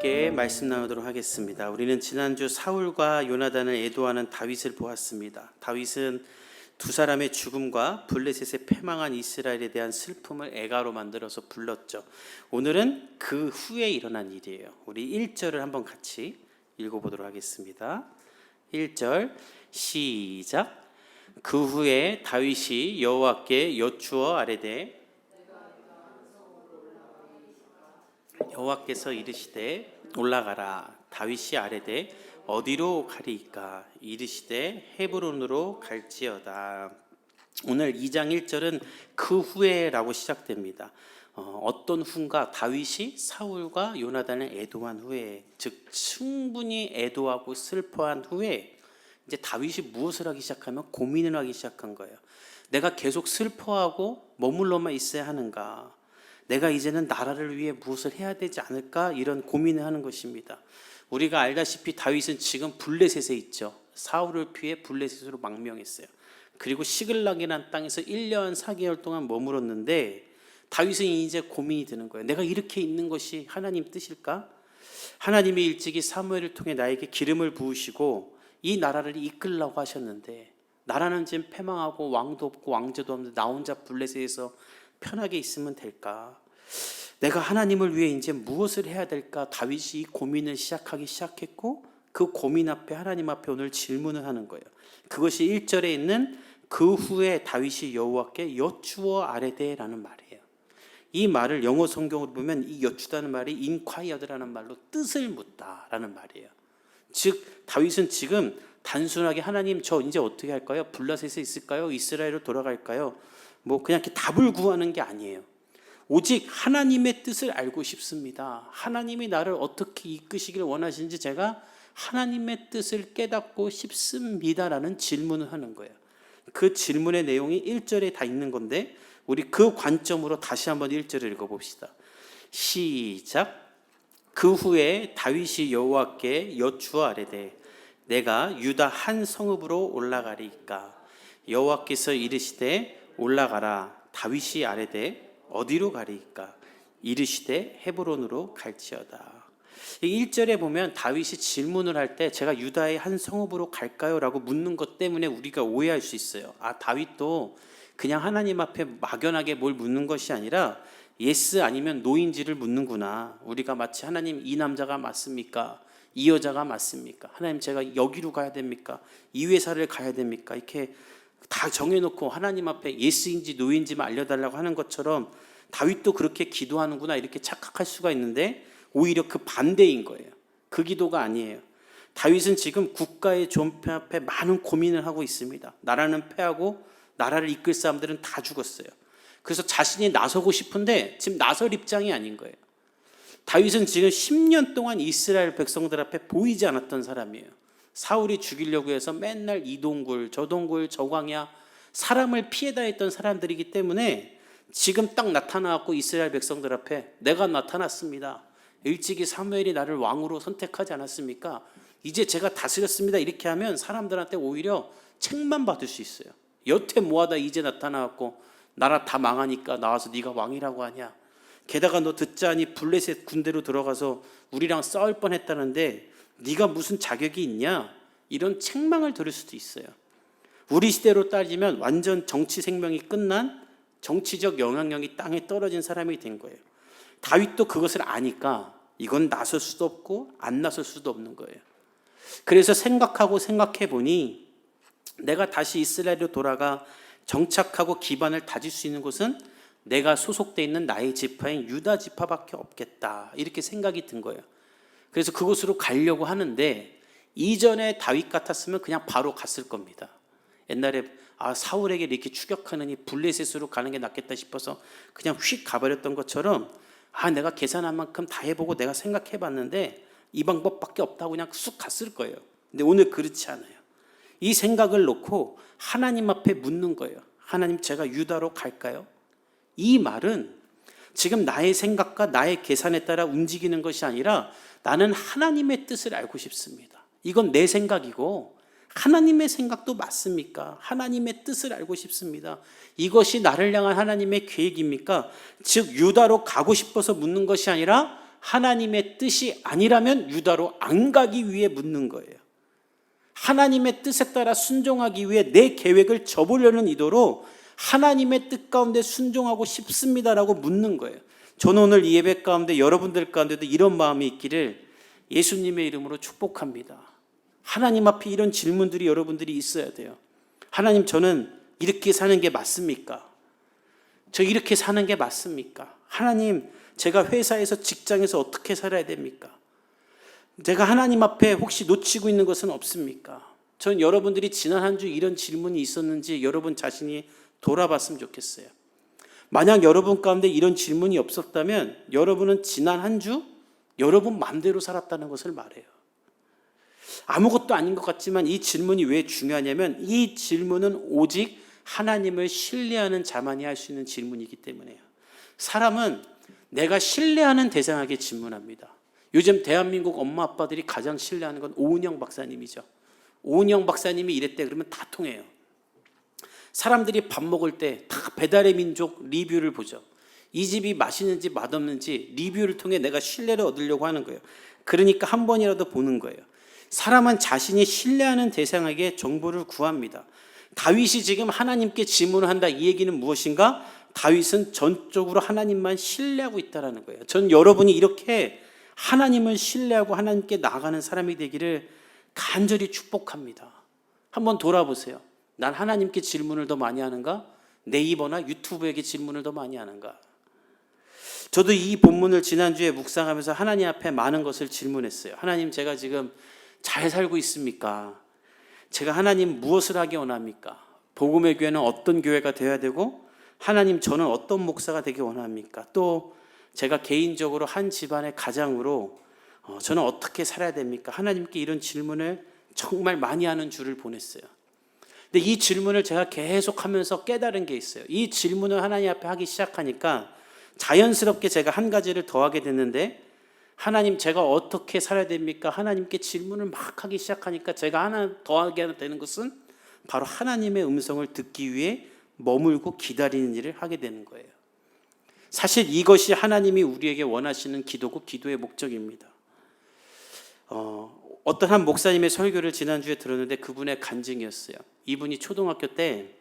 함께 말씀 나누도록 하겠습니다. 우리는 지난주 사울과 요나단을 애도하는 다윗을 보았습니다. 다윗은 두 사람의 죽음과 블레셋에 패망한 이스라엘에 대한 슬픔을 애가로 만들어서 불렀죠. 오늘은 그 후에 일어난 일이에요. 우리 1절을 한번 같이 읽어보도록 하겠습니다. 1절 시작. 그 후에 다윗이 여호와께 여쭈어 아뢰되 여호와께서 이르시되 올라가라. 다윗이 아뢰되 어디로 가리이까? 이르시되 헤브론으로 갈지어다. 오늘 2장 1절은 그 후에라고 시작됩니다. 어떤 후인가? 다윗이 사울과 요나단을 애도한 후에, 즉 충분히 애도하고 슬퍼한 후에 이제 다윗이 무엇을 하기 시작하면 고민을 하기 시작한 거예요. 내가 계속 슬퍼하고 머물러만 있어야 하는가? 내가 이제는 나라를 위해 무엇을 해야 되지 않을까? 이런 고민을 하는 것입니다. 우리가 알다시피 다윗은 지금 블레셋에 있죠. 사울을 피해 블레셋으로 망명했어요. 그리고 시글락이라는 땅에서 1년 4개월 동안 머물었는데 다윗은 이제 고민이 드는 거예요. 내가 이렇게 있는 것이 하나님 뜻일까? 하나님이 일찍이 사무엘을 통해 나에게 기름을 부으시고 이 나라를 이끌라고 하셨는데 나라는 지금 패망하고 왕도 없고 왕조도 없는데 나 혼자 블레셋에서 편하게 있으면 될까? 내가 하나님을 위해 이제 무엇을 해야 될까? 다윗이 이 고민을 시작했고 그 고민 앞에 하나님 앞에 오늘 질문을 하는 거예요. 그것이 1절에 있는 그 후에 다윗이 여호와께 여쭈어 아뢰되라는 말이에요. 이 말을 영어 성경으로 보면 이 여쭈다는 말이 inquired라는 말로 뜻을 묻다라는 말이에요. 즉 다윗은 지금 단순하게 하나님 저 이제 어떻게 할까요? 블레셋에 있을까요? 이스라엘로 돌아갈까요? 뭐 그냥 이렇게 답을 구하는 게 아니에요. 오직 하나님의 뜻을 알고 싶습니다. 하나님이 나를 어떻게 이끄시길 원하시는지 제가 하나님의 뜻을 깨닫고 싶습니다라는 질문을 하는 거예요. 그 질문의 내용이 1절에 다 있는 건데 우리 그 관점으로 다시 한번 1절을 읽어봅시다. 시작. 그 후에 다윗이 여호와께 여쭈어 아뢰되 내가 유다 한 성읍으로 올라가리이까? 여호와께서 이르시되 올라가라. 다윗이 아뢰되 어디로 가리이까? 이르시되 헤브론으로 갈지어다. 1절에 보면 다윗이 질문을 할 때 제가 유다의 한 성읍으로 갈까요? 라고 묻는 것 때문에 우리가 오해할 수 있어요. 다윗도 그냥 하나님 앞에 막연하게 뭘 묻는 것이 아니라 예스 아니면 노인지를 묻는구나. 우리가 마치 하나님 이 남자가 맞습니까? 이 여자가 맞습니까? 하나님 제가 여기로 가야 됩니까? 이 회사를 가야 됩니까? 이렇게 다 정해놓고 하나님 앞에 예스인지 노인지만 알려달라고 하는 것처럼 다윗도 그렇게 기도하는구나 이렇게 착각할 수가 있는데 오히려 그 반대인 거예요. 그 기도가 아니에요. 다윗은 지금 국가의 존폐 앞에 많은 고민을 하고 있습니다. 나라는 패하고 나라를 이끌 사람들은 다 죽었어요. 그래서 자신이 나서고 싶은데 지금 나설 입장이 아닌 거예요. 다윗은 지금 10년 동안 이스라엘 백성들 앞에 보이지 않았던 사람이에요. 사울이 죽이려고 해서 맨날 이 동굴 저 동굴 저 광야 사람을 피해 다녔던 사람들이기 때문에 지금 딱 나타나갖고 이스라엘 백성들 앞에 내가 나타났습니다. 일찍이 사무엘이 나를 왕으로 선택하지 않았습니까? 이제 제가 다스렸습니다. 이렇게 하면 사람들한테 오히려 책만 받을 수 있어요. 여태 뭐하다 이제 나타나갖고 나라 다 망하니까 나와서 네가 왕이라고 하냐. 게다가 너 듣자니 블레셋 군대로 들어가서 우리랑 싸울 뻔했다는데 네가 무슨 자격이 있냐? 이런 책망을 들을 수도 있어요. 우리 시대로 따지면 완전 정치 생명이 끝난 정치적 영향력이 땅에 떨어진 사람이 된 거예요. 다윗도 그것을 아니까 이건 나설 수도 없고 안 나설 수도 없는 거예요. 그래서 생각해 보니 내가 다시 이스라엘로 돌아가 정착하고 기반을 다질 수 있는 곳은 내가 소속돼 있는 나의 지파인 유다 지파밖에 없겠다. 이렇게 생각이 든 거예요. 그래서 그곳으로 가려고 하는데 이전에 다윗 같았으면 그냥 바로 갔을 겁니다. 옛날에 사울에게 이렇게 추격하느니 블레셋으로 가는 게 낫겠다 싶어서 그냥 휙 가버렸던 것처럼 내가 계산한 만큼 다 해보고 내가 생각해봤는데 이 방법밖에 없다고 그냥 쑥 갔을 거예요. 근데 오늘 그렇지 않아요. 이 생각을 놓고 하나님 앞에 묻는 거예요. 하나님 제가 유다로 갈까요? 이 말은 지금 나의 생각과 나의 계산에 따라 움직이는 것이 아니라 나는 하나님의 뜻을 알고 싶습니다. 이건 내 생각이고 하나님의 생각도 맞습니까? 하나님의 뜻을 알고 싶습니다. 이것이 나를 향한 하나님의 계획입니까? 즉 유다로 가고 싶어서 묻는 것이 아니라 하나님의 뜻이 아니라면 유다로 안 가기 위해 묻는 거예요. 하나님의 뜻에 따라 순종하기 위해 내 계획을 접으려는 의도로 하나님의 뜻 가운데 순종하고 싶습니다라고 묻는 거예요. 저는 오늘 이 예배 가운데 여러분들 가운데도 이런 마음이 있기를 예수님의 이름으로 축복합니다. 하나님 앞에 이런 질문들이 여러분들이 있어야 돼요. 하나님, 저는 이렇게 사는 게 맞습니까? 저 이렇게 사는 게 맞습니까? 하나님, 제가 회사에서 직장에서 어떻게 살아야 됩니까? 제가 하나님 앞에 혹시 놓치고 있는 것은 없습니까? 전 여러분들이 지난 한 주 이런 질문이 있었는지 여러분 자신이 돌아봤으면 좋겠어요. 만약 여러분 가운데 이런 질문이 없었다면 여러분은 지난 한 주 여러분 마음대로 살았다는 것을 말해요. 아무것도 아닌 것 같지만 이 질문이 왜 중요하냐면 이 질문은 오직 하나님을 신뢰하는 자만이 할 수 있는 질문이기 때문에요. 사람은 내가 신뢰하는 대상에게 질문합니다. 요즘 대한민국 엄마 아빠들이 가장 신뢰하는 건 오은영 박사님이죠. 오은영 박사님이 이랬대 그러면 다 통해요. 사람들이 밥 먹을 때 다 배달의 민족 리뷰를 보죠. 이 집이 맛있는지 맛없는지 리뷰를 통해 내가 신뢰를 얻으려고 하는 거예요. 그러니까 한 번이라도 보는 거예요. 사람은 자신이 신뢰하는 대상에게 정보를 구합니다. 다윗이 지금 하나님께 질문을 한다. 이 얘기는 무엇인가? 다윗은 전적으로 하나님만 신뢰하고 있다는 거예요. 전 여러분이 이렇게 하나님을 신뢰하고 하나님께 나아가는 사람이 되기를 간절히 축복합니다. 한번 돌아보세요. 난 하나님께 질문을 더 많이 하는가? 네이버나 유튜브에게 질문을 더 많이 하는가? 저도 이 본문을 지난주에 묵상하면서 하나님 앞에 많은 것을 질문했어요. 하나님, 제가 지금 잘 살고 있습니까? 제가 하나님 무엇을 하기 원합니까? 복음의 교회는 어떤 교회가 되어야 되고 하나님, 저는 어떤 목사가 되기 원합니까? 또 제가 개인적으로 한 집안의 가장으로 저는 어떻게 살아야 됩니까? 하나님께 이런 질문을 정말 많이 하는 주를 보냈어요. 근데 이 질문을 제가 계속하면서 깨달은 게 있어요. 이 질문을 하나님 앞에 하기 시작하니까 자연스럽게 제가 한 가지를 더하게 됐는데, 하나님, 제가 어떻게 살아야 됩니까? 하나님께 질문을 막 하기 시작하니까 제가 하나 더하게 되는 것은 바로 하나님의 음성을 듣기 위해 머물고 기다리는 일을 하게 되는 거예요. 사실 이것이 하나님이 우리에게 원하시는 기도고 기도의 목적입니다. 어떤 한 목사님의 설교를 지난주에 들었는데 그분의 간증이었어요. 이분이 초등학교 때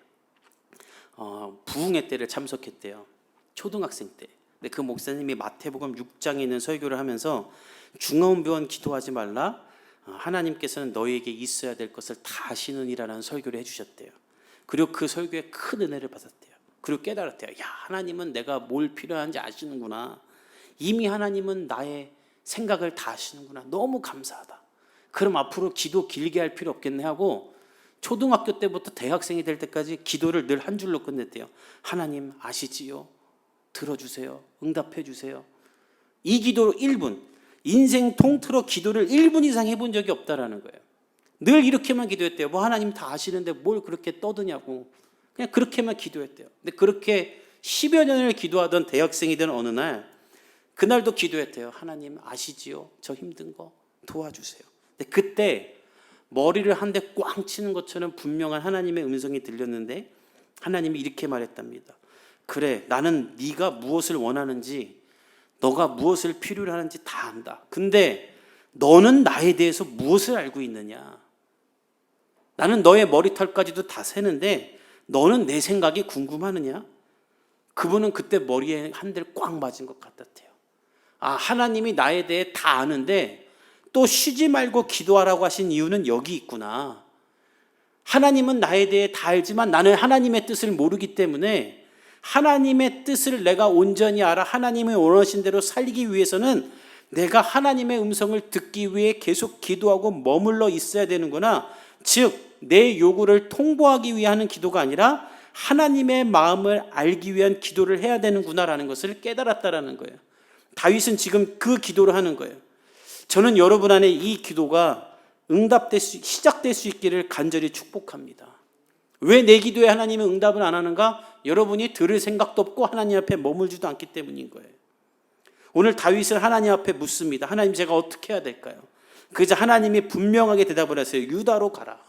부흥회 때를 참석했대요. 초등학생 때. 근데 그 목사님이 마태복음 6장에 있는 설교를 하면서 중언부언 기도하지 말라. 하나님께서는 너희에게 있어야 될 것을 다 아시느니라는 설교를 해주셨대요. 그리고 그 설교에 큰 은혜를 받았대요. 그리고 깨달았대요. 야, 하나님은 내가 뭘 필요한지 아시는구나. 이미 하나님은 나의 생각을 다 아시는구나. 너무 감사하다. 그럼 앞으로 기도 길게 할 필요 없겠네 하고 초등학교 때부터 대학생이 될 때까지 기도를 늘 한 줄로 끝냈대요. 하나님 아시지요? 들어주세요. 응답해 주세요. 이 기도로 1분, 인생 통틀어 기도를 1분 이상 해본 적이 없다라는 거예요. 늘 이렇게만 기도했대요. 뭐 하나님 다 아시는데 뭘 그렇게 떠드냐고. 그냥 그렇게만 기도했대요. 근데 그렇게 10여 년을 기도하던 대학생이 된 어느 날, 그날도 기도했대요. 하나님 아시지요? 저 힘든 거 도와주세요. 근데 그때 머리를 한 대 꽝 치는 것처럼 분명한 하나님의 음성이 들렸는데 하나님이 이렇게 말했답니다. 그래, 나는 네가 무엇을 원하는지, 너가 무엇을 필요로 하는지 다 안다. 근데 너는 나에 대해서 무엇을 알고 있느냐? 나는 너의 머리털까지도 다 세는데 너는 내 생각이 궁금하느냐? 그분은 그때 머리에 한 대를 꽉 맞은 것 같았대요. 아, 하나님이 나에 대해 다 아는데 또 쉬지 말고 기도하라고 하신 이유는 여기 있구나. 하나님은 나에 대해 다 알지만 나는 하나님의 뜻을 모르기 때문에 하나님의 뜻을 내가 온전히 알아 하나님의 원하신 대로 살기 위해서는 내가 하나님의 음성을 듣기 위해 계속 기도하고 머물러 있어야 되는구나. 즉 내 요구를 통보하기 위해 하는 기도가 아니라 하나님의 마음을 알기 위한 기도를 해야 되는구나라는 것을 깨달았다라는 거예요. 다윗은 지금 그 기도를 하는 거예요. 저는 여러분 안에 이 기도가 시작될 수 있기를 간절히 축복합니다. 왜 내 기도에 하나님은 응답을 안 하는가? 여러분이 들을 생각도 없고 하나님 앞에 머물지도 않기 때문인 거예요. 오늘 다윗은 하나님 앞에 묻습니다. 하나님, 제가 어떻게 해야 될까요? 그래서 하나님이 분명하게 대답을 하세요. 유다로 가라.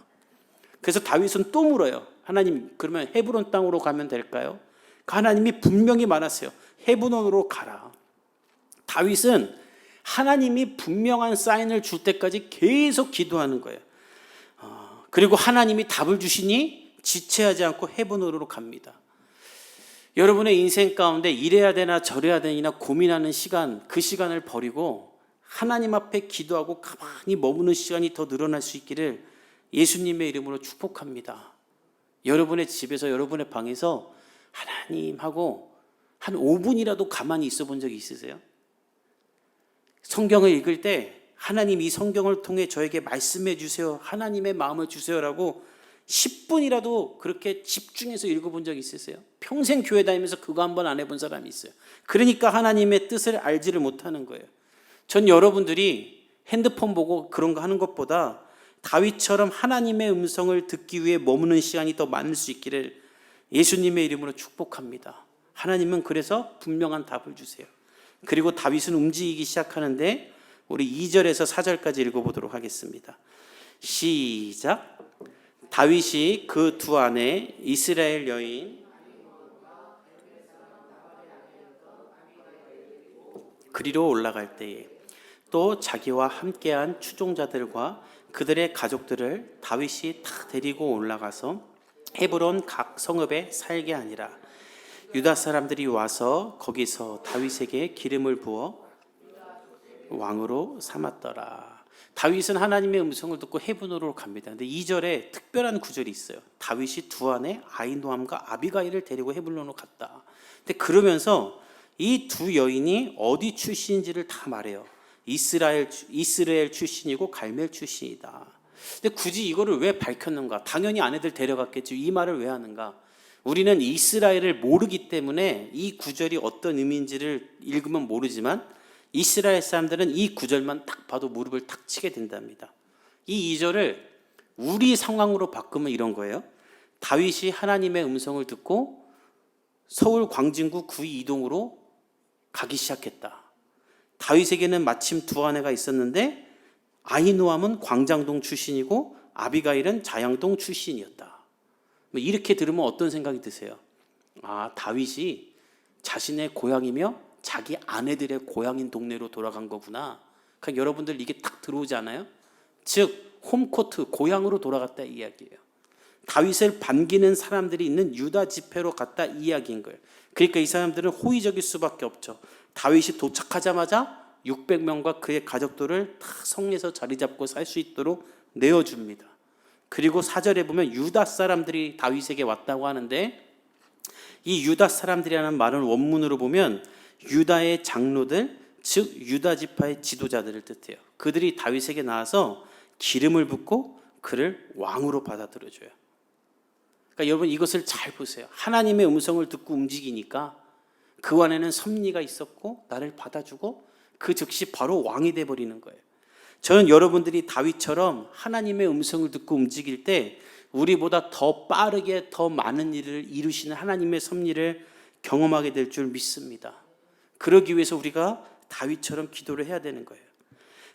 그래서 다윗은 또 물어요. 하나님, 그러면 헤브론 땅으로 가면 될까요? 하나님이 분명히 말하세요. 헤브론으로 가라. 다윗은 하나님이 분명한 사인을 줄 때까지 계속 기도하는 거예요. 그리고 하나님이 답을 주시니 지체하지 않고 헤븐으로 갑니다. 여러분의 인생 가운데 이래야 되나 저래야 되나 고민하는 시간, 그 시간을 버리고 하나님 앞에 기도하고 가만히 머무는 시간이 더 늘어날 수 있기를 예수님의 이름으로 축복합니다. 여러분의 집에서, 여러분의 방에서 하나님하고 한 5분이라도 가만히 있어 본 적이 있으세요? 성경을 읽을 때 하나님 이 성경을 통해 저에게 말씀해 주세요, 하나님의 마음을 주세요라고 10분이라도 그렇게 집중해서 읽어본 적이 있으세요? 평생 교회 다니면서 그거 한번 안 해본 사람이 있어요. 그러니까 하나님의 뜻을 알지를 못하는 거예요. 전 여러분들이 핸드폰 보고 그런 거 하는 것보다 다윗처럼 하나님의 음성을 듣기 위해 머무는 시간이 더 많을 수 있기를 예수님의 이름으로 축복합니다. 하나님은 그래서 분명한 답을 주세요. 그리고 다윗은 움직이기 시작하는데 우리 2절에서 4절까지 읽어보도록 하겠습니다. 시작. 다윗이 그 두 아내 이스라엘 여인 그리로 올라갈 때에 또 자기와 함께한 추종자들과 그들의 가족들을 다윗이 다 데리고 올라가서 헤브론 각 성읍에 살게 하니라. 유다 사람들이 와서 거기서 다윗에게 기름을 부어 왕으로 삼았더라. 다윗은 하나님의 음성을 듣고 헤브론으로 갑니다. 근데 2절에 특별한 구절이 있어요. 다윗이 두 아내 아히노암과 아비가일을 데리고 헤브론으로 갔다. 근데 그러면서 이 두 여인이 어디 출신인지를 다 말해요. 이스라엘 출신이고 갈멜 출신이다. 근데 굳이 이거를 왜 밝혔는가? 당연히 아내들 데려갔겠죠. 이 말을 왜 하는가? 우리는 이스라엘을 모르기 때문에 이 구절이 어떤 의미인지를 읽으면 모르지만 이스라엘 사람들은 이 구절만 딱 봐도 무릎을 탁 치게 된답니다. 이 2절을 우리 상황으로 바꾸면 이런 거예요. 다윗이 하나님의 음성을 듣고 서울 광진구 구의 이동으로 가기 시작했다. 다윗에게는 마침 두 아내가 있었는데 아히노암은 광장동 출신이고 아비가일은 자양동 출신이었다. 이렇게 들으면 어떤 생각이 드세요? 아, 다윗이 자신의 고향이며 자기 아내들의 고향인 동네로 돌아간 거구나. 그러니까 여러분들 이게 딱 들어오지 않아요? 즉 홈코트, 고향으로 돌아갔다 이 이야기예요. 다윗을 반기는 사람들이 있는 유다 지파로 갔다 이 이야기인 거예요. 그러니까 이 사람들은 호의적일 수밖에 없죠. 다윗이 도착하자마자 600명과 그의 가족들을 다 성에서 자리 잡고 살 수 있도록 내어줍니다. 그리고 4절에 보면 유다 사람들이 다윗에게 왔다고 하는데 이 유다 사람들이라는 말은 원문으로 보면 유다의 장로들, 즉 유다 지파의 지도자들을 뜻해요. 그들이 다윗에게 나와서 기름을 붓고 그를 왕으로 받아들여줘요. 그러니까 여러분 이것을 잘 보세요. 하나님의 음성을 듣고 움직이니까 그 안에는 섭리가 있었고 나를 받아주고 그 즉시 바로 왕이 돼버리는 거예요. 저는 여러분들이 다윗처럼 하나님의 음성을 듣고 움직일 때 우리보다 더 빠르게 더 많은 일을 이루시는 하나님의 섭리를 경험하게 될 줄 믿습니다. 그러기 위해서 우리가 다윗처럼 기도를 해야 되는 거예요.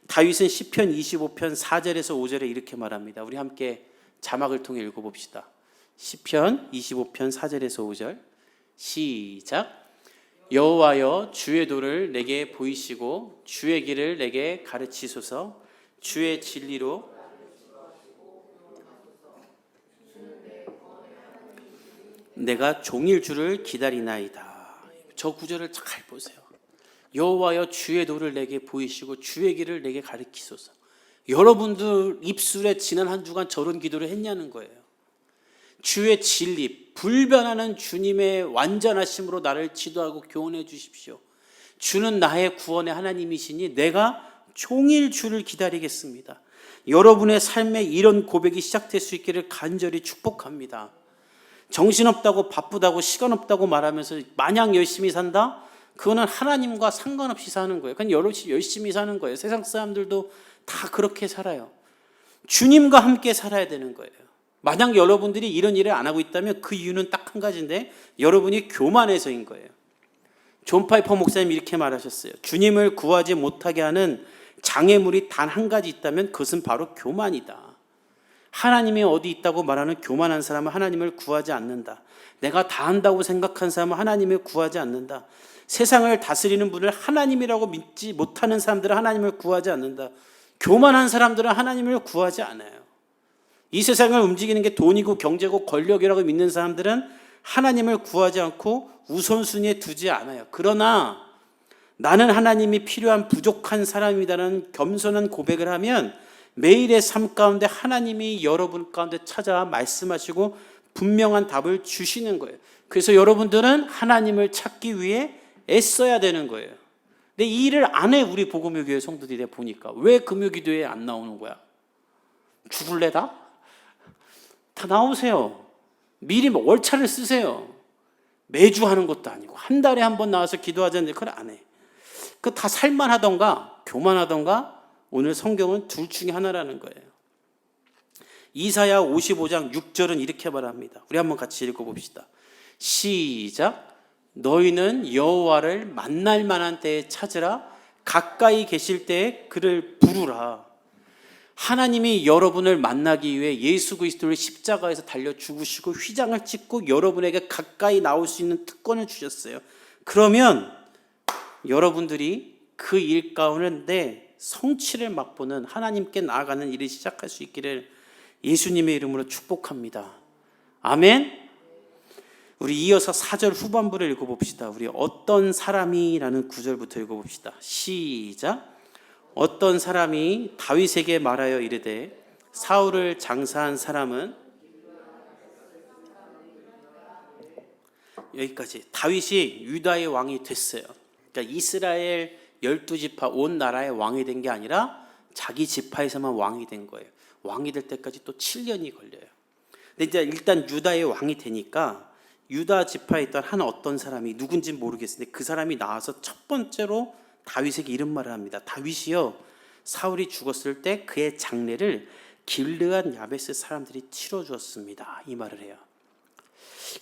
다윗은 시편 25편 4절에서 5절에 이렇게 말합니다. 우리 함께 자막을 통해 읽어봅시다. 시편 25편 4절에서 5절 시작. 여호와여 주의 도를 내게 보이시고 주의 길을 내게 가르치소서. 주의 진리로 내가 종일 주를 기다리나이다. 저 구절을 잘 보세요. 여호와여 주의 도를 내게 보이시고 주의 길을 내게 가르치소서. 여러분들 입술에 지난 한 주간 저런 기도를 했냐는 거예요. 주의 진리, 불변하는 주님의 완전하심으로 나를 지도하고 교훈해 주십시오. 주는 나의 구원의 하나님이시니 내가 종일 주를 기다리겠습니다. 여러분의 삶에 이런 고백이 시작될 수 있기를 간절히 축복합니다. 정신없다고 바쁘다고 시간 없다고 말하면서 마냥 열심히 산다? 그거는 하나님과 상관없이 사는 거예요. 그냥 여럿이 열심히 사는 거예요. 세상 사람들도 다 그렇게 살아요. 주님과 함께 살아야 되는 거예요. 만약 여러분들이 이런 일을 안 하고 있다면 그 이유는 딱 한 가지인데 여러분이 교만해서인 거예요. 존 파이퍼 목사님이 이렇게 말하셨어요. 주님을 구하지 못하게 하는 장애물이 단 한 가지 있다면 그것은 바로 교만이다. 하나님이 어디 있다고 말하는 교만한 사람은 하나님을 구하지 않는다. 내가 다 한다고 생각한 사람은 하나님을 구하지 않는다. 세상을 다스리는 분을 하나님이라고 믿지 못하는 사람들은 하나님을 구하지 않는다. 교만한 사람들은 하나님을 구하지 않아요. 이 세상을 움직이는 게 돈이고 경제고 권력이라고 믿는 사람들은 하나님을 구하지 않고 우선순위에 두지 않아요. 그러나 나는 하나님이 필요한 부족한 사람이다라는 겸손한 고백을 하면 매일의 삶 가운데 하나님이 여러분 가운데 찾아와 말씀하시고 분명한 답을 주시는 거예요. 그래서 여러분들은 하나님을 찾기 위해 애써야 되는 거예요. 근데 이 일을 안 해, 우리 복음의 교회 성도들이 보니까. 왜 금요기도에 안 나오는 거야? 죽을래 다? 다 나오세요. 미리 월차를 쓰세요. 매주 하는 것도 아니고 한 달에 한 번 나와서 기도하자는데 그걸 안 해. 그 다 살만하던가 교만하던가 오늘 성경은 둘 중에 하나라는 거예요. 이사야 55장 6절은 이렇게 말합니다. 우리 한번 같이 읽어봅시다. 시작. 너희는 여호와를 만날 만한 때에 찾으라. 가까이 계실 때에 그를 부르라. 하나님이 여러분을 만나기 위해 예수 그리스도를 십자가에서 달려 죽으시고 휘장을 찍고 여러분에게 가까이 나올 수 있는 특권을 주셨어요. 그러면 여러분들이 그 일 가운데 성취를 맛보는 하나님께 나아가는 일을 시작할 수 있기를 예수님의 이름으로 축복합니다. 아멘. 우리 이어서 4절 후반부를 읽어봅시다. 우리 어떤 사람이라는 구절부터 읽어봅시다. 시작. 어떤 사람이 다윗에게 말하여 이르되 사울을 장사한 사람은, 여기까지. 다윗이 유다의 왕이 됐어요. 그러니까 이스라엘 12지파 온 나라의 왕이 된 게 아니라 자기 지파에서만 왕이 된 거예요. 왕이 될 때까지 또 7년이 걸려요. 근데 이제 일단 유다의 왕이 되니까 유다 지파에 있던 한 어떤 사람이, 누군지 모르겠는데 그 사람이 나와서 첫 번째로 다윗에게 이런 말을 합니다. 다윗이요, 사울이 죽었을 때 그의 장례를 길르앗 야베스 사람들이 치러주었습니다. 이 말을 해요.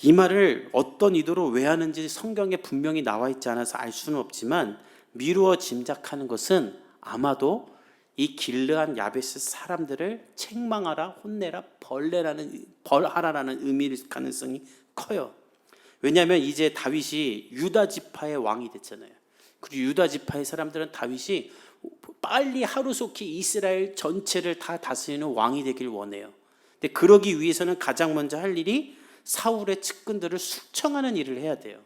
이 말을 어떤 의도로 왜 하는지 성경에 분명히 나와 있지 않아서 알 수는 없지만 미루어 짐작하는 것은 아마도 이 길르앗 야베스 사람들을 책망하라, 혼내라, 벌하라라는 의미일 가능성이 커요. 왜냐하면 이제 다윗이 유다 지파의 왕이 됐잖아요. 그리고 유다 지파의 사람들은 다윗이 빨리 하루속히 이스라엘 전체를 다 다스리는 왕이 되길 원해요. 근데 그러기 위해서는 가장 먼저 할 일이 사울의 측근들을 숙청하는 일을 해야 돼요.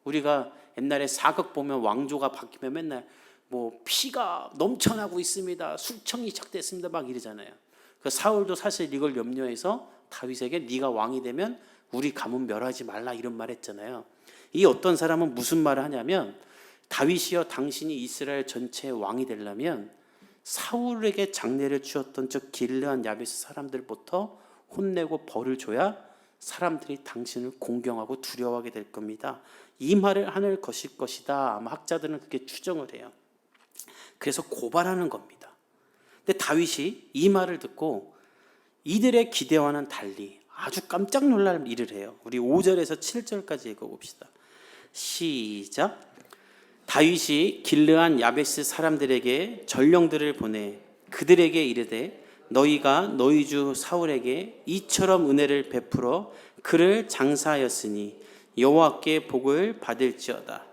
우리가 옛날에 사극 보면 왕조가 바뀌면 맨날 뭐 피가 넘쳐나고 있습니다, 숙청이 시작됐습니다 막 이러잖아요. 그 사울도 사실 이걸 염려해서 다윗에게 네가 왕이 되면 우리 가문 멸하지 말라 이런 말 했잖아요. 이 어떤 사람은 무슨 말을 하냐면, 다윗이여 당신이 이스라엘 전체의 왕이 되려면 사울에게 장례를 치렀던 저 길르앗 야베스 사람들부터 혼내고 벌을 줘야 사람들이 당신을 공경하고 두려워하게 될 겁니다. 이 말을 하는 것이다. 아마 학자들은 그렇게 추정을 해요. 그래서 고발하는 겁니다. 근데 다윗이 이 말을 듣고 이들의 기대와는 달리 아주 깜짝 놀랄 일을 해요. 우리 5절에서 7절까지 읽어봅시다. 시작. 다윗이 길르앗 야베스 사람들에게 전령들을 보내 그들에게 이르되 너희가 너희 주 사울에게 이처럼 은혜를 베풀어 그를 장사하였으니 여호와께 복을 받을지어다.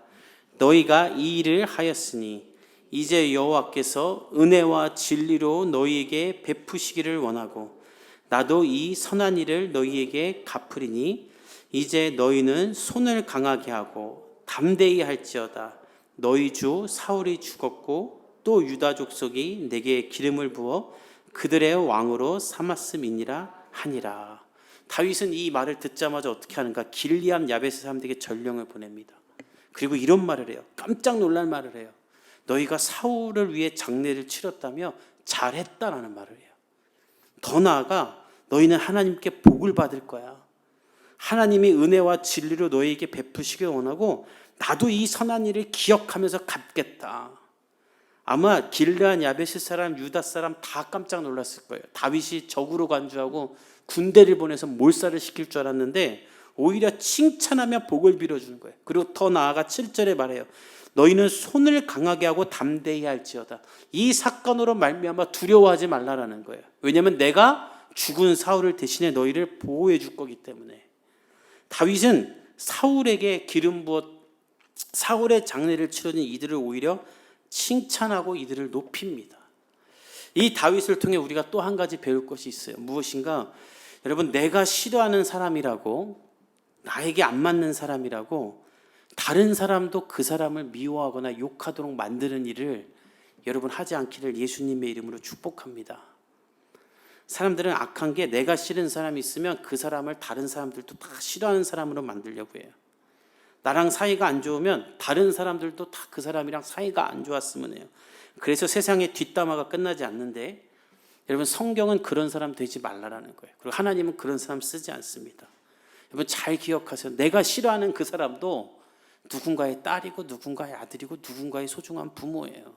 너희가 이 일을 하였으니 이제 여호와께서 은혜와 진리로 너희에게 베푸시기를 원하고 나도 이 선한 일을 너희에게 갚으리니 이제 너희는 손을 강하게 하고 담대히 할지어다. 너희 주 사울이 죽었고 또 유다 족속이 내게 기름을 부어 그들의 왕으로 삼았음이니라 하니라. 다윗은 이 말을 듣자마자 어떻게 하는가? 길르앗 야베스 사람들에게 전령을 보냅니다. 그리고 이런 말을 해요. 깜짝 놀랄 말을 해요. 너희가 사울을 위해 장례를 치렀다며 잘했다라는 말을 해요. 더 나아가 너희는 하나님께 복을 받을 거야. 하나님이 은혜와 진리로 너희에게 베푸시길 원하고 나도 이 선한 일을 기억하면서 갚겠다. 아마 길르앗 야베스 사람, 유다 사람 다 깜짝 놀랐을 거예요. 다윗이 적으로 간주하고 군대를 보내서 몰살을 시킬 줄 알았는데 오히려 칭찬하며 복을 빌어주는 거예요. 그리고 더 나아가 7절에 말해요. 너희는 손을 강하게 하고 담대히 할지어다. 이 사건으로 말미암아 두려워하지 말라라는 거예요. 왜냐하면 내가 죽은 사울을 대신해 너희를 보호해 줄 거기 때문에. 다윗은 사울에게 기름 부어 사울의 장례를 치러진 이들을 오히려 칭찬하고 이들을 높입니다. 이 다윗을 통해 우리가 또 한 가지 배울 것이 있어요. 무엇인가? 여러분, 내가 싫어하는 사람이라고, 나에게 안 맞는 사람이라고 다른 사람도 그 사람을 미워하거나 욕하도록 만드는 일을 여러분 하지 않기를 예수님의 이름으로 축복합니다. 사람들은 악한 게 내가 싫은 사람이 있으면 그 사람을 다른 사람들도 다 싫어하는 사람으로 만들려고 해요. 나랑 사이가 안 좋으면 다른 사람들도 다 그 사람이랑 사이가 안 좋았으면 해요. 그래서 세상의 뒷담화가 끝나지 않는데, 여러분, 성경은 그런 사람 되지 말라라는 거예요. 그리고 하나님은 그런 사람 쓰지 않습니다. 여러분, 잘 기억하세요. 내가 싫어하는 그 사람도 누군가의 딸이고 누군가의 아들이고 누군가의 소중한 부모예요.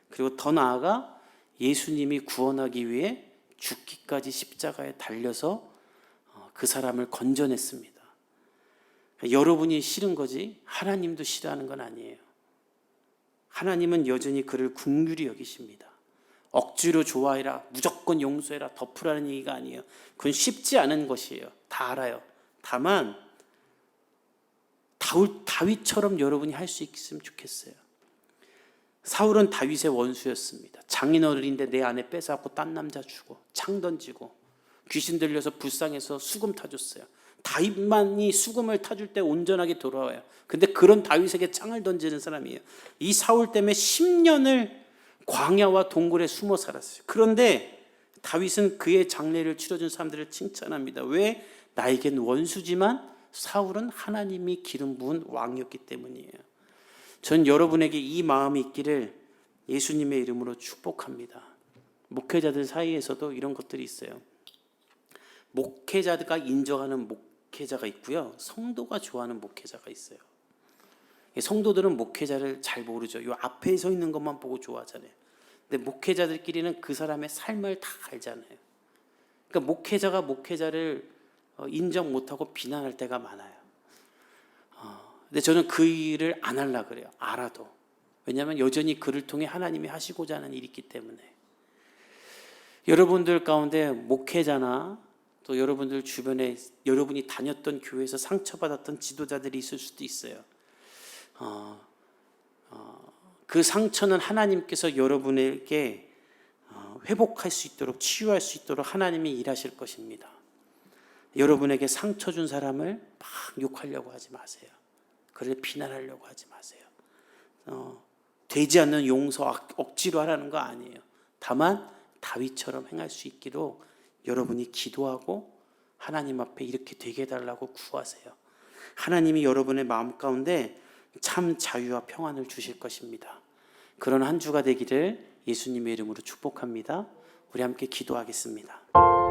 그리고 더 나아가 예수님이 구원하기 위해 죽기까지 십자가에 달려서 그 사람을 건져냈습니다. 여러분이 싫은 거지 하나님도 싫어하는 건 아니에요. 하나님은 여전히 그를 긍휼히 여기십니다. 억지로 좋아해라, 무조건 용서해라, 덮으라는 얘기가 아니에요. 그건 쉽지 않은 것이에요. 다 알아요. 다만 다윗처럼 여러분이 할 수 있으면 좋겠어요. 사울은 다윗의 원수였습니다. 장인어른인데 내 아내 뺏어갖고 딴 남자 주고 창 던지고 귀신 들려서 불쌍해서 수금 타줬어요. 다윗만이 수금을 타줄 때 온전하게 돌아와요. 근데 그런 다윗에게 창을 던지는 사람이에요. 이 사울 때문에 10년을 광야와 동굴에 숨어 살았어요. 그런데 다윗은 그의 장례를 치러준 사람들을 칭찬합니다. 왜? 나에겐 원수지만 사울은 하나님이 기름 부은 왕이었기 때문이에요. 전 여러분에게 이 마음이 있기를 예수님의 이름으로 축복합니다. 목회자들 사이에서도 이런 것들이 있어요. 목회자가 인정하는 목회자가 있고요, 성도가 좋아하는 목회자가 있어요. 성도들은 목회자를 잘 모르죠. 요 앞에 서 있는 것만 보고 좋아하잖아요. 근데 목회자들끼리는 그 사람의 삶을 다 알잖아요. 그러니까 목회자가 목회자를 인정 못하고 비난할 때가 많아요. 근데 저는 그 일을 안 하려고 그래요. 알아도. 왜냐하면 여전히 그를 통해 하나님이 하시고자 하는 일이 있기 때문에. 여러분들 가운데 목회자나 또 여러분들 주변에 여러분이 다녔던 교회에서 상처받았던 지도자들이 있을 수도 있어요. 그 상처는 하나님께서 여러분에게 회복할 수 있도록, 치유할 수 있도록 하나님이 일하실 것입니다. 여러분에게 상처 준 사람을 막 욕하려고 하지 마세요. 그를 비난하려고 하지 마세요. 되지 않는 용서 억지로 하라는 거 아니에요. 다만 다윗처럼 행할 수 있기로 여러분이 기도하고 하나님 앞에 이렇게 되게 해달라고 구하세요. 하나님이 여러분의 마음 가운데 참 자유와 평안을 주실 것입니다. 그런 한 주가 되기를 예수님의 이름으로 축복합니다. 우리 함께 기도하겠습니다.